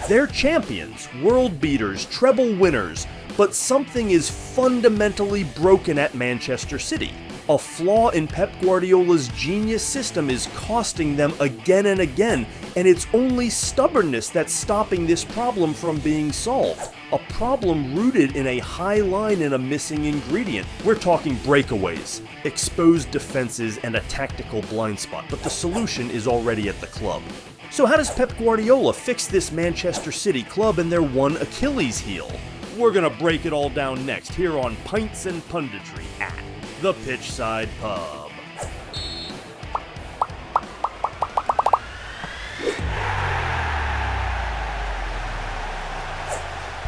They're champions, world beaters, treble winners, but something is fundamentally broken at Manchester City. A flaw in Pep Guardiola's genius system is costing them again and again, and it's only stubbornness that's stopping this problem from being solved. A problem rooted in a high line and a missing ingredient. We're talking breakaways, exposed defenses, and a tactical blind spot, but the solution is already at the club. So how does Pep Guardiola fix this Manchester City club and their one Achilles heel? We're gonna break it all down next here on Pints and Punditry at the Pitchside Pub.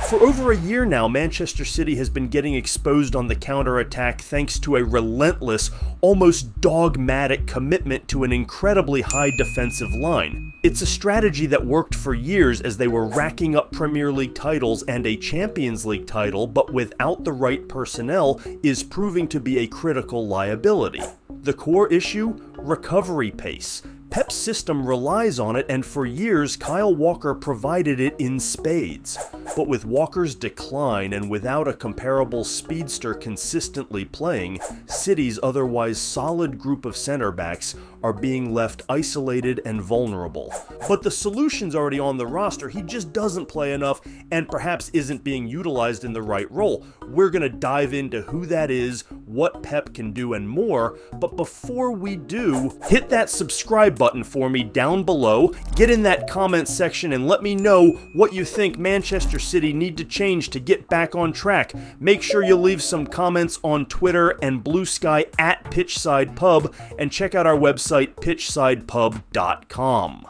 For over a year now, Manchester City has been getting exposed on the counter-attack thanks to a relentless, almost dogmatic commitment to an incredibly high defensive line. It's a strategy that worked for years as they were racking up Premier League titles and a Champions League title, but without the right personnel is proving to be a critical liability. The core issue? Recovery pace. Pep's system relies on it, and for years Kyle Walker provided it in spades. But with Walker's decline and without a comparable speedster consistently playing, City's otherwise solid group of center backs are being left isolated and vulnerable. But the solution's already on the roster, he just doesn't play enough and perhaps isn't being utilized in the right role. We're gonna dive into who that is, what Pep can do, and more, but before we do, hit that subscribe button for me down below, get in that comment section and let me know what you think Manchester City need to change to get back on track. Make sure you leave some comments on Twitter and Blue Sky at Pitchside Pub, and check out our website pitchsidepub.com.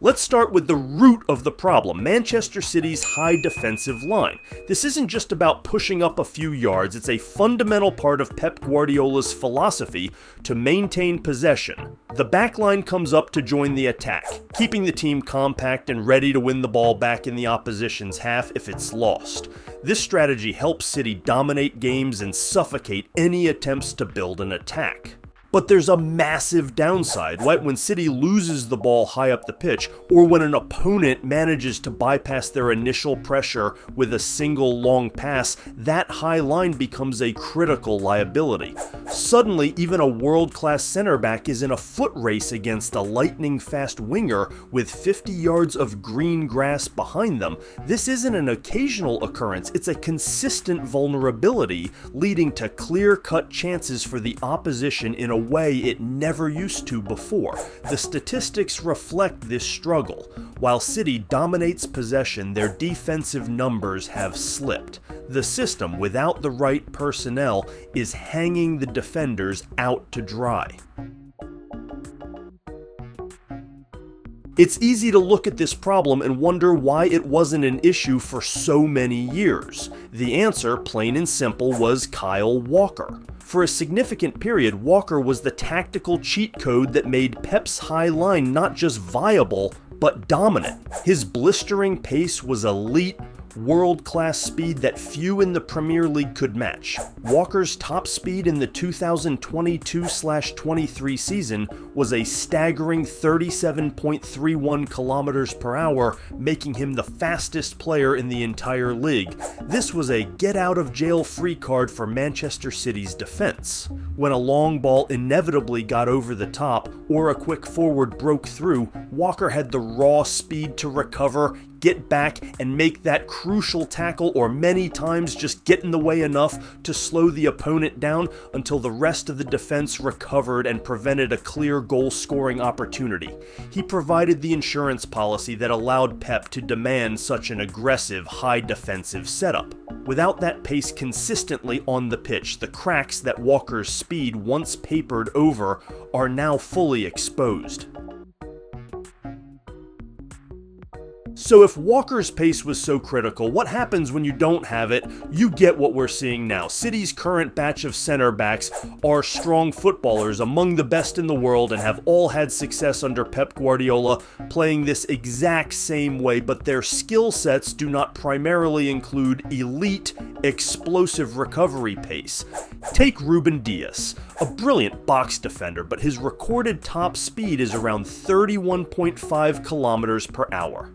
Let's start with the root of the problem, Manchester City's high defensive line. This isn't just about pushing up a few yards, it's a fundamental part of Pep Guardiola's philosophy to maintain possession. The backline comes up to join the attack, keeping the team compact and ready to win the ball back in the opposition's half if it's lost. This strategy helps City dominate games and suffocate any attempts to build an attack. But there's a massive downside, right? When City loses the ball high up the pitch, or when an opponent manages to bypass their initial pressure with a single long pass, that high line becomes a critical liability. Suddenly, even a world-class center back is in a foot race against a lightning-fast winger with 50 yards of green grass behind them. This isn't an occasional occurrence, it's a consistent vulnerability, leading to clear-cut chances for the opposition in a way it never used to before. The statistics reflect this struggle. While City dominates possession, their defensive numbers have slipped. The system, without the right personnel, is hanging the defenders out to dry. It's easy to look at this problem and wonder why it wasn't an issue for so many years. The answer, plain and simple, was Kyle Walker. For a significant period, Walker was the tactical cheat code that made Pep's high line not just viable, but dominant. His blistering pace was elite, world-class speed that few in the Premier League could match. Walker's top speed in the 2022/23 season was a staggering 37.31 kilometers per hour, making him the fastest player in the entire league. This was a get-out-of-jail-free card for Manchester City's defense. When a long ball inevitably got over the top or a quick forward broke through, Walker had the raw speed to recover, get back, and make that crucial tackle, or many times just get in the way enough to slow the opponent down until the rest of the defense recovered and prevented a clear goal-scoring opportunity. He provided the insurance policy that allowed Pep to demand such an aggressive, high defensive setup. Without that pace consistently on the pitch, the cracks that Walker's speed once papered over are now fully exposed. So if Walker's pace was so critical, what happens when you don't have it? You get what we're seeing now. City's current batch of center backs are strong footballers, among the best in the world, and have all had success under Pep Guardiola playing this exact same way, but their skill sets do not primarily include elite, explosive recovery pace. Take Ruben Dias, a brilliant box defender, but his recorded top speed is around 31.5 kilometers per hour.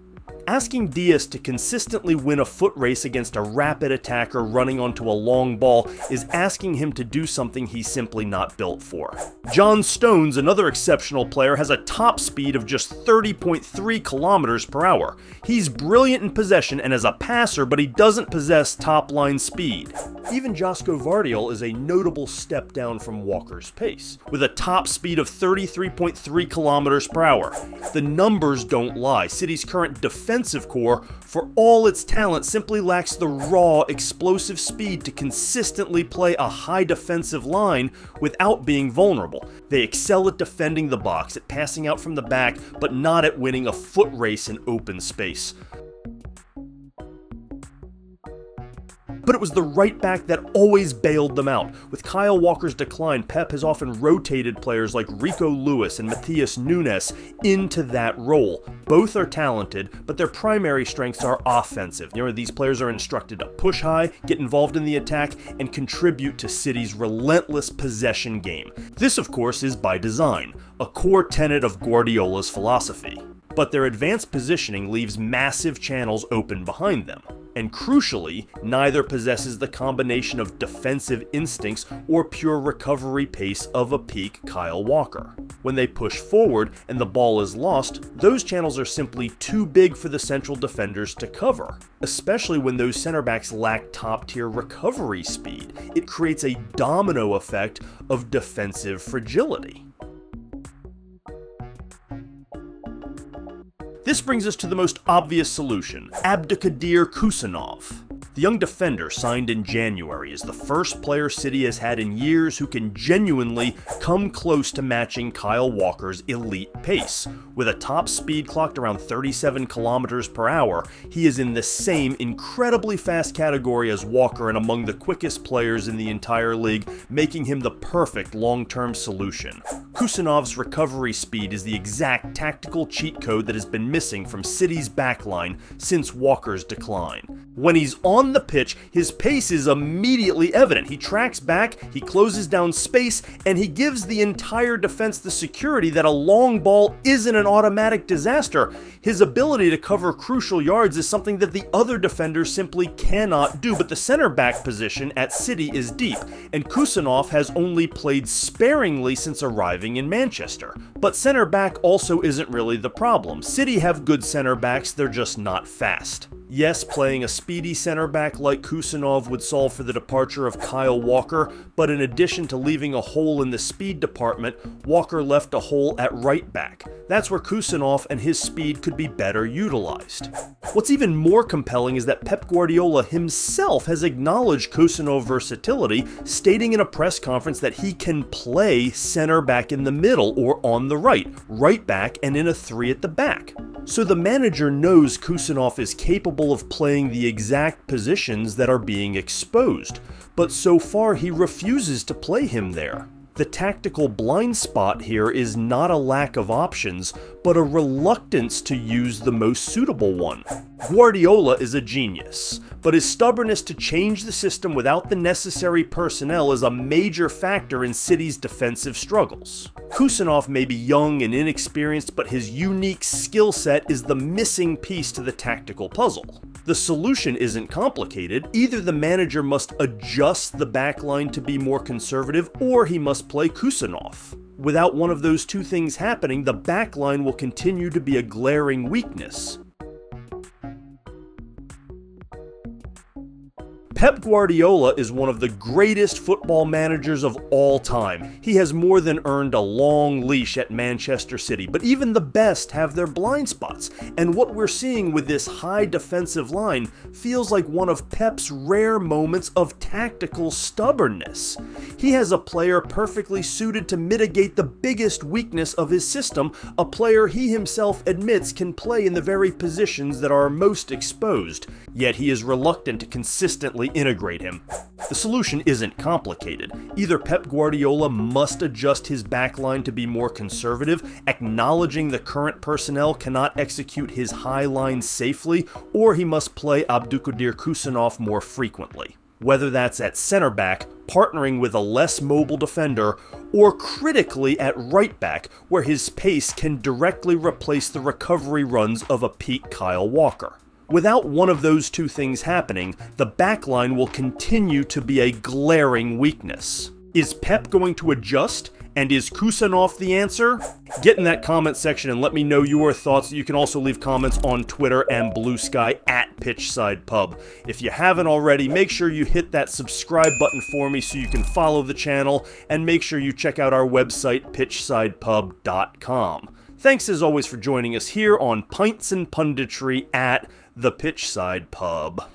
Asking Diaz to consistently win a foot race against a rapid attacker running onto a long ball is asking him to do something he's simply not built for. John Stones, another exceptional player, has a top speed of just 30.3 kilometers per hour. He's brilliant in possession and as a passer, but he doesn't possess top-line speed. Even Josko Vardiol is a notable step down from Walker's pace, with a top speed of 33.3 kilometers per hour. The numbers don't lie. City's current defensive core, for all its talent, simply lacks the raw, explosive speed to consistently play a high defensive line without being vulnerable. They excel at defending the box, at passing out from the back, but not at winning a foot race in open space. But it was the right back that always bailed them out. With Kyle Walker's decline, Pep has often rotated players like Rico Lewis and Matheus Nunes into that role. Both are talented, but their primary strengths are offensive. These players are instructed to push high, get involved in the attack, and contribute to City's relentless possession game. This, of course, is by design, a core tenet of Guardiola's philosophy. But their advanced positioning leaves massive channels open behind them. And crucially, neither possesses the combination of defensive instincts or pure recovery pace of a peak Kyle Walker. When they push forward and the ball is lost, those channels are simply too big for the central defenders to cover, especially when those center backs lack top-tier recovery speed. It creates a domino effect of defensive fragility. This brings us to the most obvious solution, Abdikadir Kusanov. The young defender, signed in January, is the first player City has had in years who can genuinely come close to matching Kyle Walker's elite pace. With a top speed clocked around 37 kilometers per hour, he is in the same incredibly fast category as Walker and among the quickest players in the entire league, making him the perfect long-term solution. Kusanov's recovery speed is the exact tactical cheat code that has been missing from City's backline since Walker's decline. When he's on the pitch, his pace is immediately evident. He tracks back, he closes down space, and he gives the entire defense the security that a long ball isn't an automatic disaster. His ability to cover crucial yards is something that the other defenders simply cannot do, but the center back position at City is deep, and Kusanov has only played sparingly since arriving in Manchester. But center back also isn't really the problem. City have good center backs, they're just not fast. Yes, playing a speedy center back like Kusanov would solve for the departure of Kyle Walker, but in addition to leaving a hole in the speed department, Walker left a hole at right back. That's where Kusanov and his speed could be better utilized. What's even more compelling is that Pep Guardiola himself has acknowledged Kusanov's versatility, stating in a press conference that he can play center back in the middle or on the right back, and in a three at the back. So the manager knows Kusanov is capable of playing the exact positions that are being exposed, but so far he refuses to play him there. The tactical blind spot here is not a lack of options, but a reluctance to use the most suitable one. Guardiola is a genius, but his stubbornness to change the system without the necessary personnel is a major factor in City's defensive struggles. Kusanov may be young and inexperienced, but his unique skill set is the missing piece to the tactical puzzle. The solution isn't complicated. Either the manager must adjust the backline to be more conservative, or he must play Kusanov. Without one of those two things happening, the backline will continue to be a glaring weakness. Pep Guardiola is one of the greatest football managers of all time. He has more than earned a long leash at Manchester City, but even the best have their blind spots, and what we're seeing with this high defensive line feels like one of Pep's rare moments of tactical stubbornness. He has a player perfectly suited to mitigate the biggest weakness of his system, a player he himself admits can play in the very positions that are most exposed, yet he is reluctant to consistently integrate him. The solution isn't complicated. Either Pep Guardiola must adjust his backline to be more conservative, acknowledging the current personnel cannot execute his high line safely, or he must play Abdulkadir Kusanov more frequently. Whether that's at center back, partnering with a less mobile defender, or critically at right back, where his pace can directly replace the recovery runs of a peak Kyle Walker. Without one of those two things happening, the backline will continue to be a glaring weakness. Is Pep going to adjust? And is Kusanov the answer? Get in that comment section and let me know your thoughts. You can also leave comments on Twitter and Blue Sky at Pitchside Pub. If you haven't already, make sure you hit that subscribe button for me so you can follow the channel, and make sure you check out our website, pitchsidepub.com. Thanks as always for joining us here on Pints and Punditry at the Pitchside Pub.